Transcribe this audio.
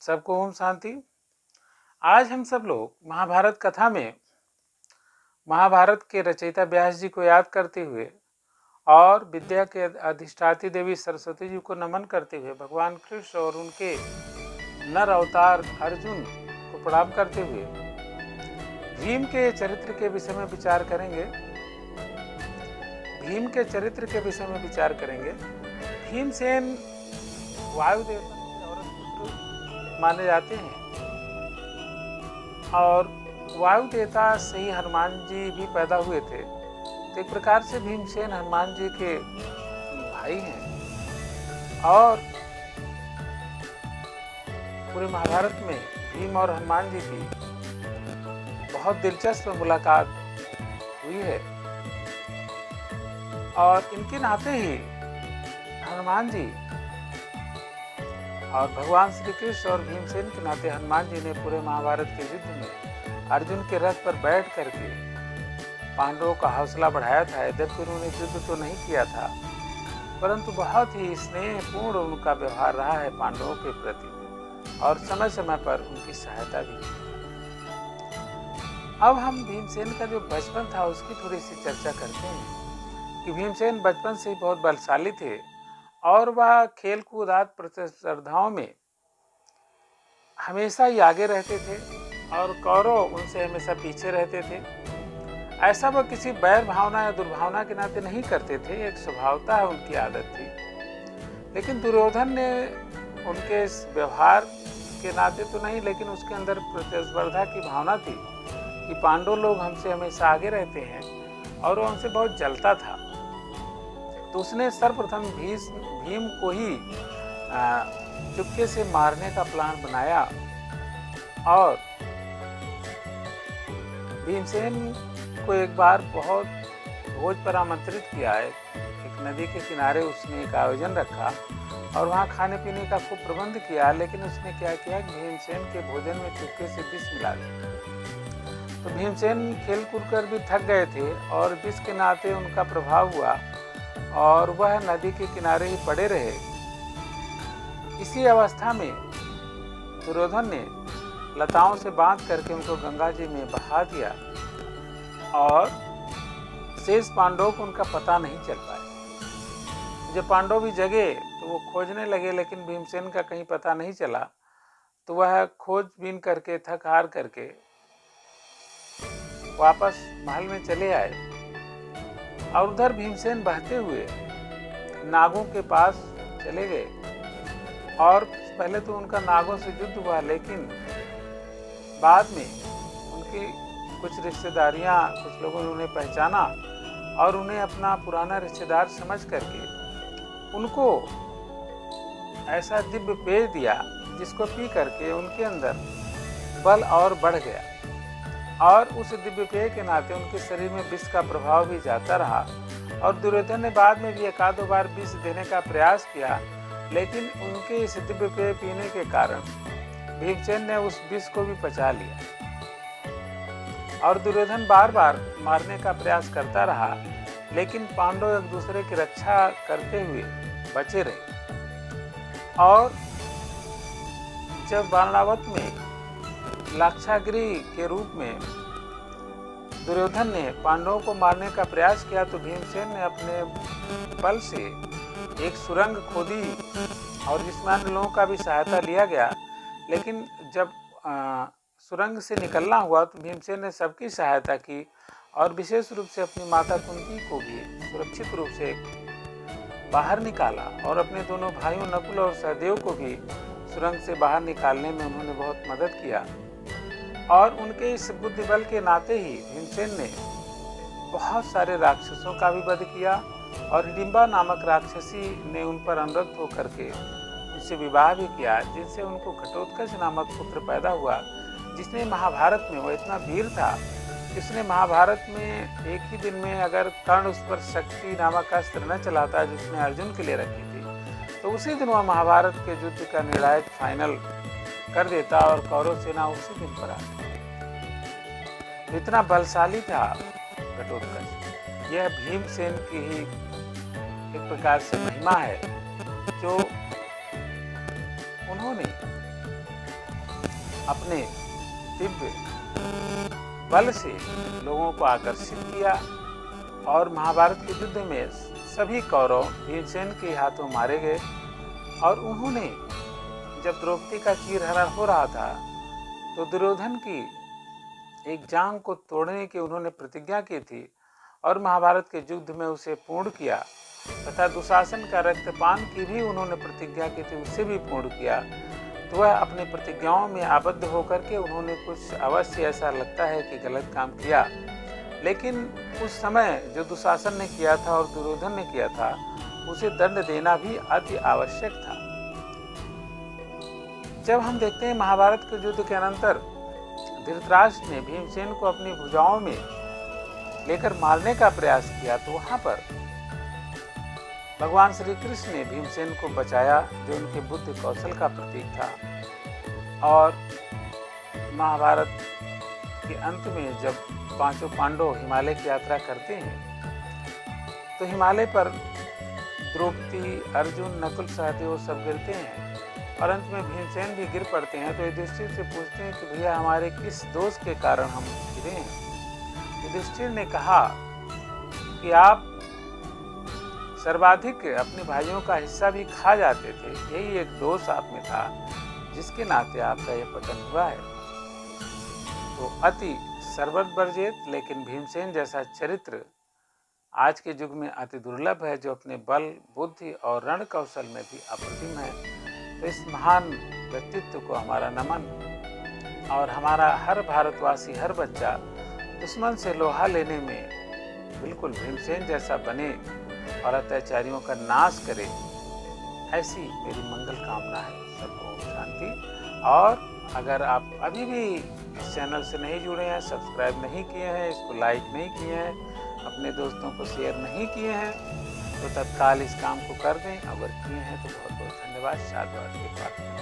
सबको ओम शांति। आज हम सब लोग महाभारत कथा में महाभारत के रचयिता व्यास जी को याद करते हुए और विद्या के अधिष्ठात्री देवी सरस्वती जी को नमन करते हुए भगवान कृष्ण और उनके नर अवतार अर्जुन को प्रणाम करते हुए भीम के चरित्र के विषय में विचार करेंगे। भीमसेन वायुदेव के औरत पुत्र माने जाते हैं और वायु देवता से ही हनुमान जी भी पैदा हुए थे। तो एक प्रकार से भीमसेन हनुमान जी के भाई हैं और पूरे महाभारत में भीम और हनुमान जी की बहुत दिलचस्प मुलाकात हुई है और इनके नाते ही हनुमान जी और भगवान श्री कृष्ण और भीमसेन के नाते हनुमान जी ने पूरे महाभारत के युद्ध में अर्जुन के रथ पर बैठ करके पांडवों का हौसला बढ़ाया था। यद्यपि उन्होंने युद्ध तो नहीं किया था, परंतु बहुत ही स्नेहपूर्ण उनका व्यवहार रहा है पांडवों के प्रति और समय समय पर उनकी सहायता भी की। अब हम भीमसेन का जो बचपन था उसकी थोड़ी सी चर्चा करते हैं कि भीमसेन बचपन से ही बहुत बलशाली थे और वह खेल कूद आदि प्रतिस्पर्धाओं में हमेशा ही आगे रहते थे और कौरव उनसे हमेशा पीछे रहते थे। ऐसा वह किसी बैर भावना या दुर्भावना के नाते नहीं करते थे, एक स्वभावता है उनकी आदत थी। लेकिन दुर्योधन ने उनके इस व्यवहार के नाते तो नहीं, लेकिन उसके अंदर प्रतिस्पर्धा की भावना थी कि पांडव लोग हमसे हमेशा आगे रहते हैं और वो उनसे बहुत जलता था। तो उसने सर्वप्रथम भीम को ही चुपके से मारने का प्लान बनाया और भीमसेन को एक बार बहुत भोज पर आमंत्रित किया है। एक नदी के किनारे उसने एक आयोजन रखा और वहाँ खाने पीने का खूब प्रबंध किया, लेकिन उसने क्या किया कि भीमसेन के भोजन में चुपके से विष मिला दिया। तो भीमसेन खेल कूद कर भी थक गए थे और विष के नाते उनका प्रभाव हुआ और वह नदी के किनारे ही पड़े रहे। इसी अवस्था में दुर्योधन ने लताओं से बांध करके उनको गंगा जी में बहा दिया और शेष पांडवों को उनका पता नहीं चल पाया। जब पांडव भी जगे तो वो खोजने लगे, लेकिन भीमसेन का कहीं पता नहीं चला। तो वह खोजबीन करके थक हार करके वापस महल में चले आए और उधर भीमसेन बहते हुए नागों के पास चले गए और पहले तो उनका नागों से युद्ध हुआ, लेकिन बाद में उनकी कुछ रिश्तेदारियां, कुछ लोगों ने उन्हें पहचाना और उन्हें अपना पुराना रिश्तेदार समझ करके उनको ऐसा दिव्य पेय दिया जिसको पी करके उनके अंदर बल और बढ़ गया और उस दिव्य पेय के नाते उनके शरीर में विष का प्रभाव भी जाता रहा। और दुर्योधन ने बाद में भी एक आधो बार विष देने का प्रयास किया, लेकिन उनके इस दिव्य पेय पीने के कारण भीमसेन ने उस विष को भी पचा लिया और दुर्योधन बार बार मारने का प्रयास करता रहा, लेकिन पांडव एक दूसरे की रक्षा करते हुए बचे रहे। और जब बाणावत में लाक्षागृह के रूप में दुर्योधन ने पांडवों को मारने का प्रयास किया तो भीमसेन ने अपने बल से एक सुरंग खोदी और जिसमें अन्य लोगों का भी सहायता लिया गया। लेकिन जब सुरंग से निकलना हुआ तो भीमसेन ने सबकी सहायता की और विशेष रूप से अपनी माता कुंती को भी सुरक्षित रूप से बाहर निकाला और अपने दोनों भाइयों नकुल और सहदेव को भी सुरंग से बाहर निकालने में उन्होंने बहुत मदद किया। और उनके इस बुद्धि बल के नाते ही भीमसेन ने बहुत सारे राक्षसों का भी वध किया और हिडिंबा नामक राक्षसी ने उन पर अनुरक्त होकर के उनसे विवाह भी किया, जिनसे उनको घटोत्कच नामक पुत्र पैदा हुआ, जिसने महाभारत में वो इतना वीर था कि उसने महाभारत में एक ही दिन में अगर कर्ण उस पर शक्ति नामक अस्त्र न चलाता जिसने अर्जुन के लिए रखी थी, तो उसी दिन वह महाभारत के युद्ध का निर्णायक फाइनल कर देता और कौरव सेना उसी दिन पर आती। इतना बलशाली था घटोत्कच। यह भीमसेन की ही एक प्रकार से महिमा है जो उन्होंने अपने दिव्य बल से लोगों को आकर्षित किया और महाभारत के युद्ध में सभी कौरव भीमसेन के हाथों मारे गए। और उन्होंने जब द्रौपदी का चीरहरण हो रहा था तो दुर्योधन की एक जांघ को तोड़ने की उन्होंने प्रतिज्ञा की थी और महाभारत के युद्ध में उसे पूर्ण किया, तथा दुशासन का रक्तपान की भी उन्होंने प्रतिज्ञा की थी, उसे भी पूर्ण किया। तो वह अपनी प्रतिज्ञाओं में आबद्ध होकर के उन्होंने कुछ अवश्य ऐसा लगता है कि गलत काम किया, लेकिन उस समय जो दुशासन ने किया था और दुर्योधन ने किया था उसे दंड देना भी अति आवश्यक था। जब हम देखते हैं महाभारत के युद्ध के अनंतर धृतराष्ट्र ने भीमसेन को अपनी भुजाओं में लेकर मारने का प्रयास किया, तो वहां पर भगवान श्री कृष्ण ने भीमसेन को बचाया, जो उनके बुद्धि कौशल का प्रतीक था। और महाभारत के अंत में जब पांचों पांडव हिमालय की यात्रा करते हैं तो हिमालय पर द्रौपदी, अर्जुन, नकुल, सहदेव सब गिरते हैं और अंत में भीमसेन भी गिर पड़ते हैं। तो युधिष्ठिर से पूछते हैं कि भैया हमारे किस दोष के कारण हम गिरे हैं। युधिष्ठिर ने कहा कि आप सर्वाधिक अपने भाइयों का हिस्सा भी खा जाते थे, यही एक दोष आप में था जिसके नाते आपका यह पतन हुआ है। तो अति सर्वत वर्जित, लेकिन भीमसेन जैसा चरित्र आज के युग में अति दुर्लभ है, जो अपने बल, बुद्धि और रण कौशल में भी अप्रतिम है। तो इस महान व्यक्तित्व को हमारा नमन, और हमारा हर भारतवासी, हर बच्चा दुश्मन से लोहा लेने में बिल्कुल भीमसेन जैसा बने और अत्याचारियों का नाश करे, ऐसी मेरी मंगल कामना है। सबको शांति। और अगर आप अभी भी इस चैनल से नहीं जुड़े हैं, सब्सक्राइब नहीं किए हैं, इसको लाइक नहीं किए हैं, अपने दोस्तों को शेयर नहीं किए हैं, तो तत्काल इस काम को कर दें। अगर किए हैं तो बहुत बहुत धन्यवाद। साधुवाद के प्रार्थना।